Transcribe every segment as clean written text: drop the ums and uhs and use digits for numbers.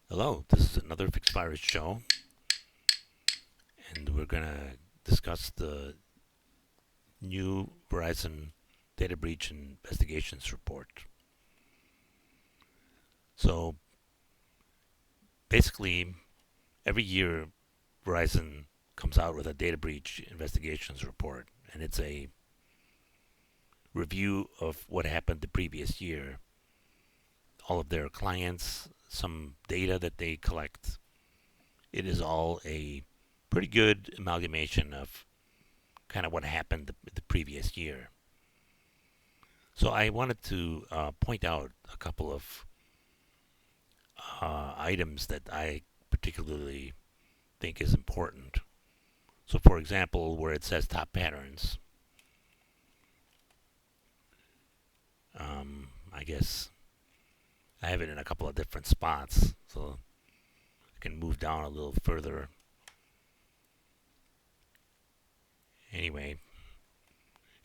Hello, this is another Fixed Virus show, and we're going to discuss the new Verizon data breach investigations report. So basically, every year Verizon comes out with a data breach investigations report, and it's a review of what happened the previous year, all of their clients, some data that they collect. It is all a pretty good amalgamation of kind of what happened the previous year. So I wanted to point out a couple of items that I particularly think is important. So, for example, where it says top patterns, I guess I have it in a couple of different spots, so I can move down a little further. Anyway,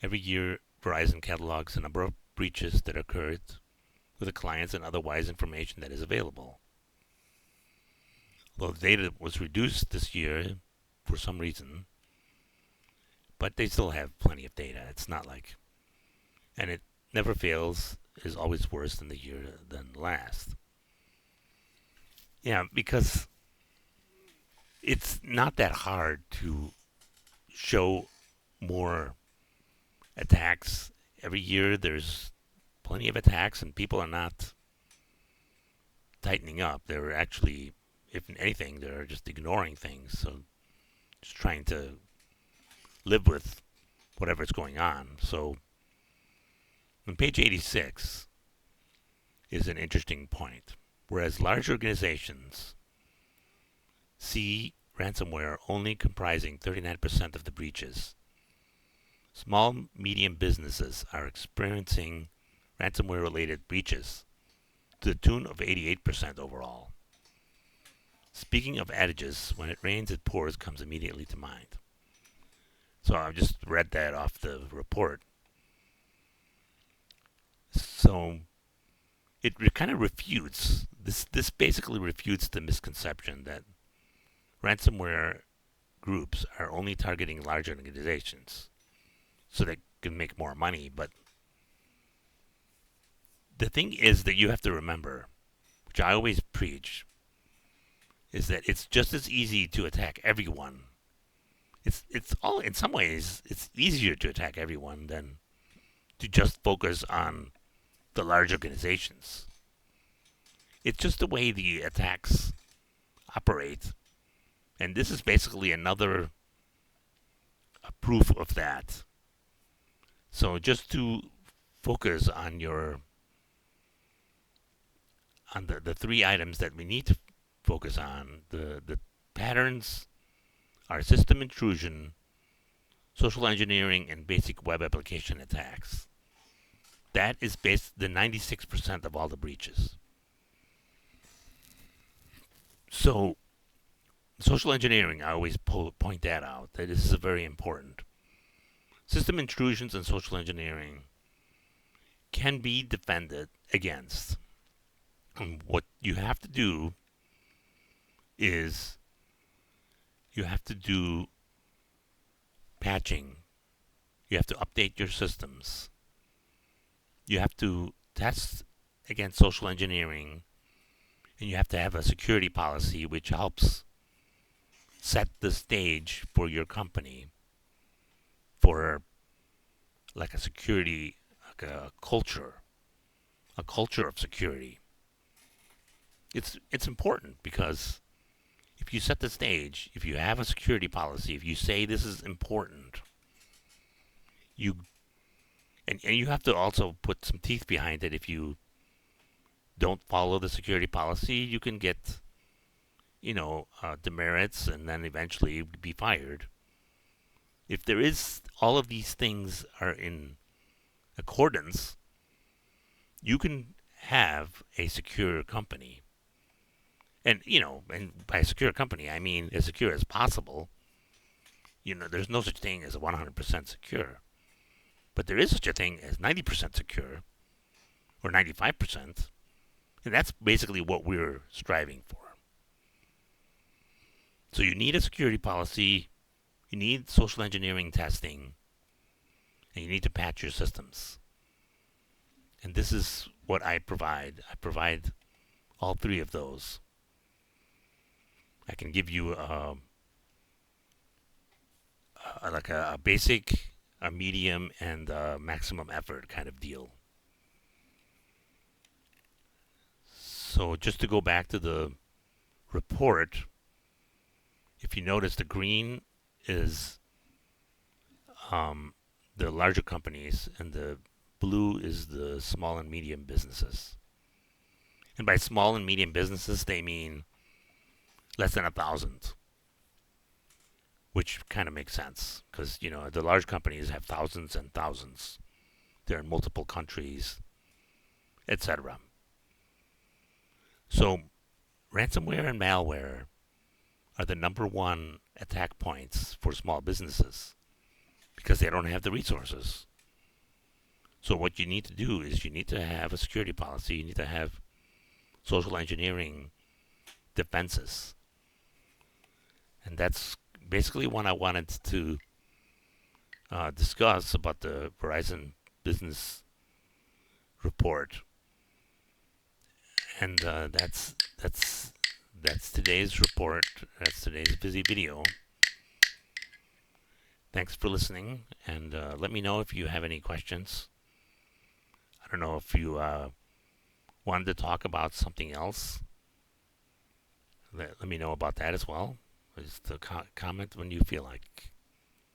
every year Verizon catalogs a number of breaches that occurred with the clients and otherwise information that is available. Well, the data was reduced this year for some reason, but they still have plenty of data. It's not like, and it never fails is always worse than the year than last. Yeah, because it's not that hard to show more attacks. Every year there's plenty of attacks, and people are not tightening up. They're actually, if anything, they're just ignoring things. So just trying to live with whatever's going on. So on page 86 is an interesting point. Whereas large organizations see ransomware only comprising 39% of the breaches, small medium businesses are experiencing ransomware related breaches to the tune of 88% overall. Speaking of adages, when it rains it pours comes immediately to mind. So I just read that off the report. So it kind of refutes this basically refutes the misconception that ransomware groups are only targeting large organizations so they can make more money. But the thing is that you have to remember, which I always preach, is that it's just as easy to attack everyone. It's all in some ways it's easier to attack everyone than to just focus on the large organizations. It's just the way the attacks operate, and this is basically another proof of that. So just to focus on the three items that we need to focus on, the patterns are system intrusion, social engineering, and basic web application attacks. That is the 96% of all the breaches. So social engineering, I always point that out, that this is very important. System intrusions and social engineering can be defended against. And what you have to do is you have to do patching. You have to update your systems. You have to test against social engineering. And you have to have a security policy which helps set the stage for your company for like a security, like a culture of security. It's important because if you set the stage, if you have a security policy, if you say this is important, you and you have to also put some teeth behind it. If you don't follow the security policy, you can get demerits and then eventually be fired. If there is all of these things are in accordance, you can have a secure company. And by a secure company, I mean as secure as possible. There's no such thing as 100% secure. But there is such a thing as 90% secure or 95%. And that's basically what we're striving for. So you need a security policy, you need social engineering testing, and you need to patch your systems. And this is what I provide. I provide all three of those. I can give you like a basic, a medium, and a maximum effort kind of deal. So just to go back to the report, if you notice, the green is the larger companies, and the blue is the small and medium businesses. And by small and medium businesses, they mean less than 1,000, which kind of makes sense because the large companies have thousands and thousands. They're in multiple countries, etc. So ransomware and malware are the number one attack points for small businesses because they don't have the resources. So what you need to do is you need to have a security policy. You need to have social engineering defenses. And that's basically what I wanted to discuss about the Verizon business report. And that's today's report. That's today's busy video. Thanks for listening, and let me know if you have any questions. I don't know if you wanted to talk about something else. Let me know about that as well. Just comment when you feel like.